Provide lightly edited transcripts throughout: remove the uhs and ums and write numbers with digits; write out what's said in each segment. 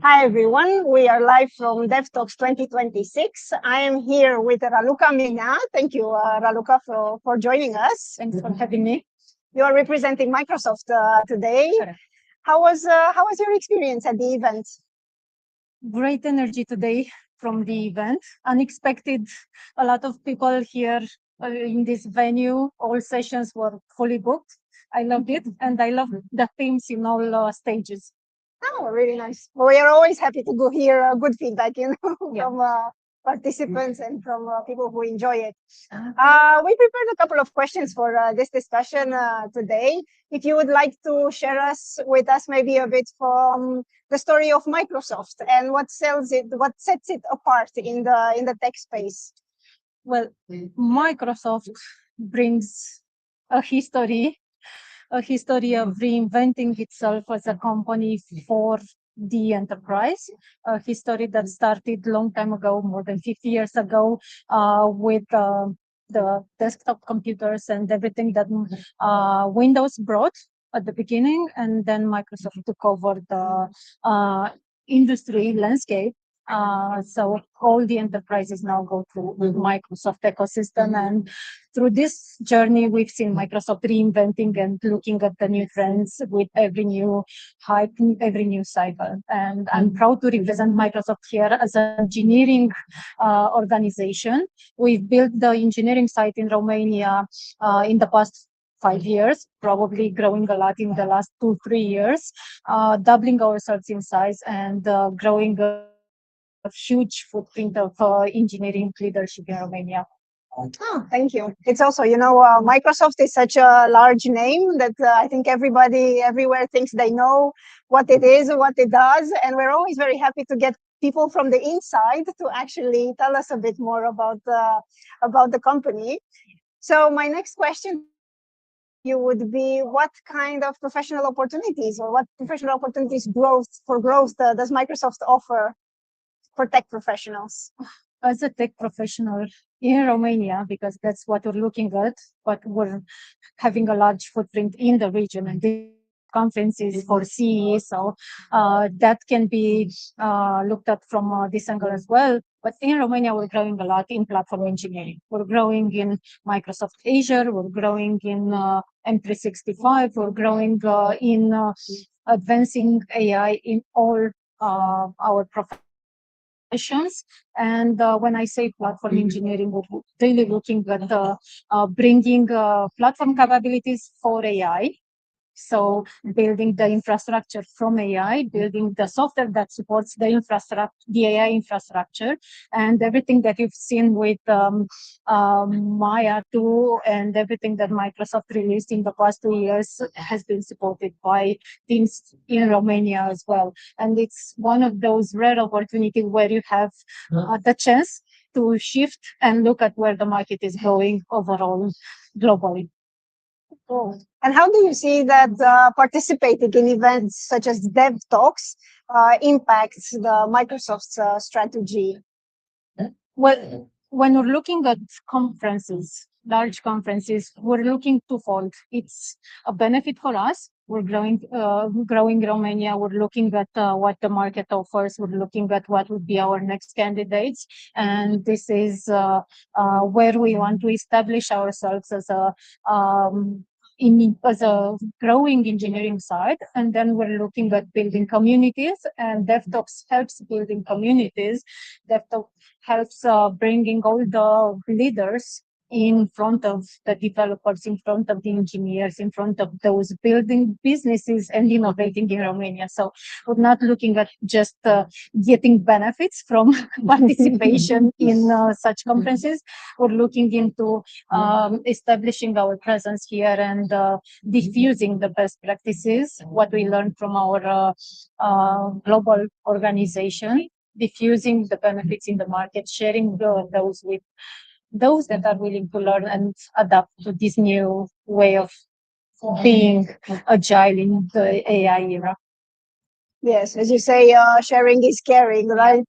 Hi everyone, we are live from DevTalks 2026. I am here with Raluca Minea. Thank you, Raluca, for joining us. Thanks for having me. You are representing Microsoft today. Correct. How was your experience at the event? Great energy today from the event. Unexpected, a lot of people here in this venue. All sessions were fully booked. I loved it, and I love the themes in all stages. Oh, really nice. We are always happy to hear good feedback, Yeah. from participants and from people who enjoy it. We prepared a couple of questions for this discussion today. If you would like to share with us maybe a bit from the story of Microsoft and what sets it apart in the tech space. Well, Microsoft brings a history of reinventing itself as a company for the enterprise, a history that started long time ago, more than 50 years ago, with the desktop computers and everything that Windows brought at the beginning, and then Microsoft took over the industry landscape. So all the enterprises now go through the Microsoft ecosystem, and through this journey, we've seen Microsoft reinventing and looking at the new trends with every new hype, every new cycle. And I'm proud to represent Microsoft here as an engineering organization. We've built the engineering site in Romania in the past 5 years, probably growing a lot in the last 2-3 years, doubling ourselves in size and growing a huge footprint of engineering leadership in Romania. Oh, thank you. It's also, Microsoft is such a large name that I think everybody everywhere thinks they know what it is, what it does. And we're always very happy to get people from the inside to actually tell us a bit more about the company. So my next question you would be, what kind of professional opportunities or what professional opportunities growth does Microsoft offer for tech professionals? As a tech professional in Romania, because that's what we're looking at, but we're having a large footprint in the region, and this conferences for CE, so that can be looked at from this angle as well. But in Romania, we're growing a lot in platform engineering. We're growing in Microsoft Azure, we're growing in M365, we're growing in advancing AI in all our professions. And when I say platform engineering, we're really looking at bringing platform capabilities for AI. So building the infrastructure from AI, building the software that supports the AI infrastructure, and everything that you've seen with Maya 2 and everything that Microsoft released in the past 2 years has been supported by teams in Romania as well. And it's one of those rare opportunities where you have the chance to shift and look at where the market is going overall globally. Cool. And how do you see that participating in events such as DevTalks impacts the Microsoft's strategy? Well, when we're looking at conferences, large conferences, we're looking twofold. It's a benefit for us. We're growing Romania. We're looking at what the market offers. We're looking at what would be our next candidates. And this is where we want to establish ourselves as a growing engineering side, and then we're looking at building communities, and DevTalks helps building communities. DevTalks helps bringing all the leaders in front of the developers, in front of the engineers, in front of those building businesses and innovating in Romania. So we're not looking at just getting benefits from participation in such conferences. We're looking into establishing our presence here and diffusing the best practices, what we learned from our global organization, diffusing the benefits in the market, sharing those with those that are willing to learn and adapt to this new way of being agile in the AI era. Yes, as you say, sharing is caring, right?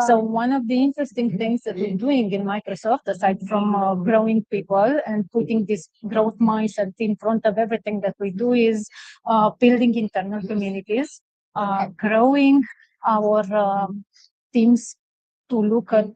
So one of the interesting things that we're doing in Microsoft, aside from growing people and putting this growth mindset in front of everything that we do, is building internal communities. growing our teams to look at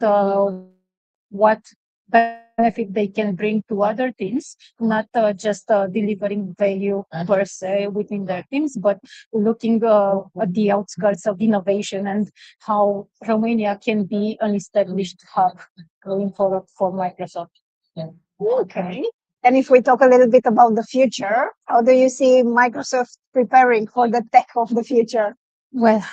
what benefit they can bring to other teams, not just delivering value per se within their teams, but looking at the outskirts of innovation and how Romania can be an established hub going forward for Microsoft. Okay. And if we talk a little bit about the future, how do you see Microsoft preparing for the tech of the future? Well,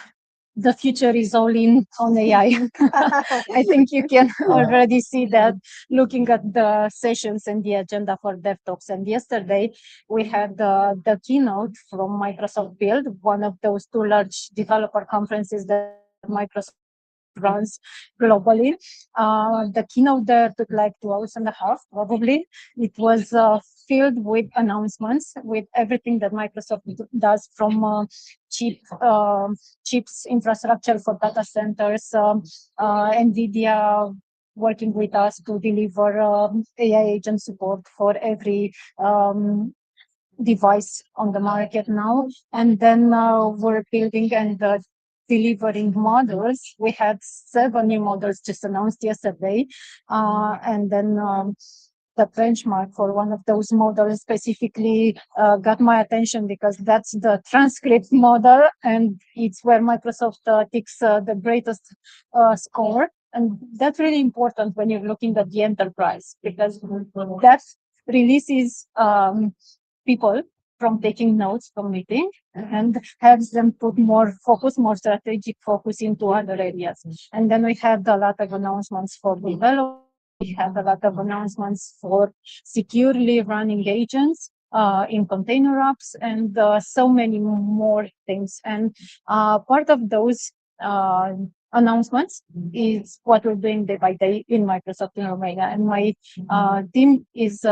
the future is all in on AI. I think you can already see that looking at the sessions and the agenda for DevTalks. And yesterday we had the keynote from Microsoft Build, one of those two large developer conferences that Microsoft runs globally. The keynote there took like 2 hours and a half, probably. It was filled with announcements, with everything that Microsoft does, from chips infrastructure for data centers, NVIDIA working with us to deliver AI agent support for every device on the market now. And then we're building and delivering models. We had 7 new models just announced yesterday. And then the benchmark for one of those models specifically got my attention because that's the transcript model, and it's where Microsoft takes the greatest score. And that's really important when you're looking at the enterprise, because that releases people from taking notes from meeting and helps them put more focus, more strategic focus into other areas. And then we had a lot of announcements for development. We had a lot of announcements for securely running agents in container apps, and so many more things. And part of those announcements is what we're doing day by day in Microsoft in Romania. And my team is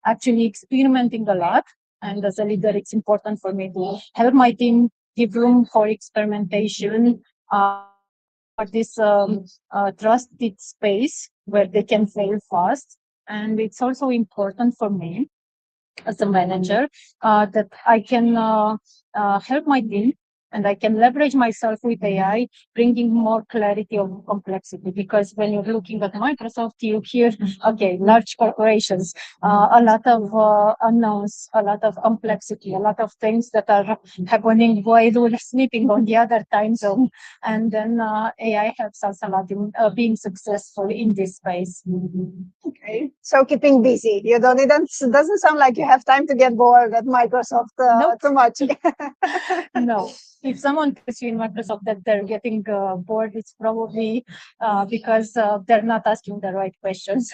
actually experimenting a lot. And as a leader, it's important for me to help my team give room for experimentation, for this trusted space where they can fail fast. And it's also important for me as a manager that I can help my team and I can leverage myself with AI, bringing more clarity of complexity. Because when you're looking at Microsoft, you hear, okay, large corporations, a lot of unknowns, a lot of complexity, a lot of things that are happening while we're sleeping on the other time zone. And then AI helps us a lot in being successful in this space. Okay, so keeping busy. You don't. It doesn't sound like you have time to get bored at Microsoft Nope. too much. No. If someone tells you in Microsoft that they're getting bored, it's probably because they're not asking the right questions.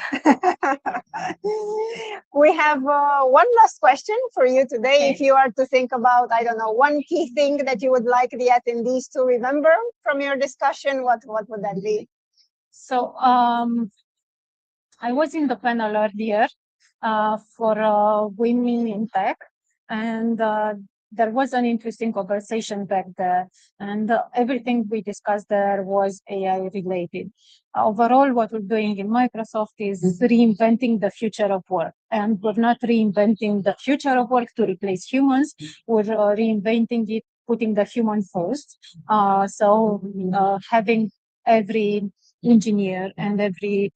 We have one last question for you today. Okay. If you are to think about, I don't know, one key thing that you would like the attendees to remember from your discussion, what would that be? So I was in the panel earlier for women in tech, and there was an interesting conversation back there, and everything we discussed there was AI related. Overall, what we're doing in Microsoft is reinventing the future of work, and we're not reinventing the future of work to replace humans. We're reinventing it, putting the human first. So having every engineer and every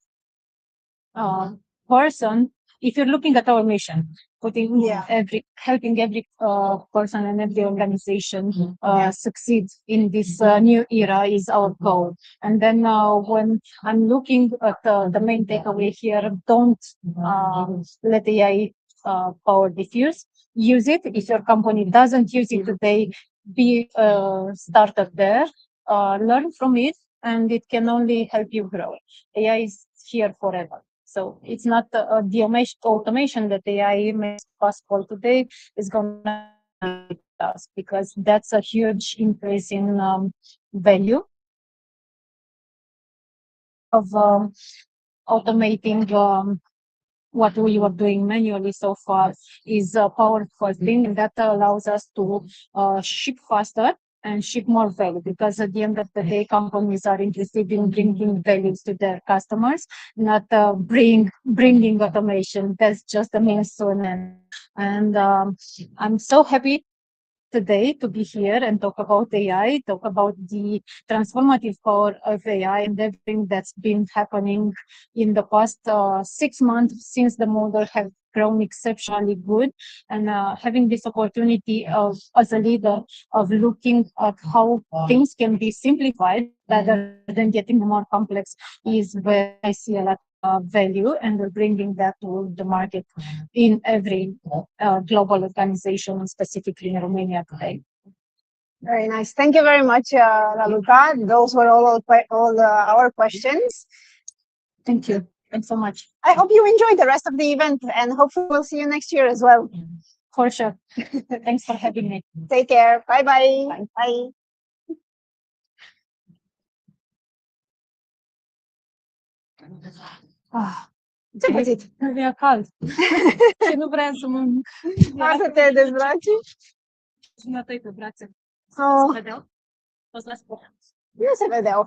person, if you're looking at our mission, putting helping every person and every organization succeed in this new era is our goal. And then when I'm looking at the main takeaway here, don't let AI power diffuse. Use it. If your company doesn't use it today, be a starter there. Learn from it, and it can only help you grow. AI is here forever. So it's not the automation that AI makes possible today is going to be us, because that's a huge increase in value of automating what we were doing manually so far is a powerful thing, and that allows us to ship faster and ship more value, because at the end of the day, companies are interested in bringing values to their customers, not bringing automation. That's just a means to an end. And I'm so happy today to be here and talk about AI, talk about the transformative power of AI and everything that's been happening in the past 6 months since the model have grown exceptionally good, and having this opportunity of, as a leader, of looking at how things can be simplified rather than getting more complex is where I see a lot of value, and we're bringing that to the market in every global organization, specifically in Romania today. Very nice. Thank you very much, Raluca. Those were all our questions. Thank you. Thanks so much. I hope you enjoy the rest of the event, and hopefully we'll see you next year as well. For sure. Thanks for having me. Take care. Bye-bye. Bye. Bye. Ce pățit? Mi-a cald. Și nu vreau să mă... Asta te dezbraci? Și mi-a tăi pe brațe. Oh. Se vedeau? O să las pe... Nu se vedeau.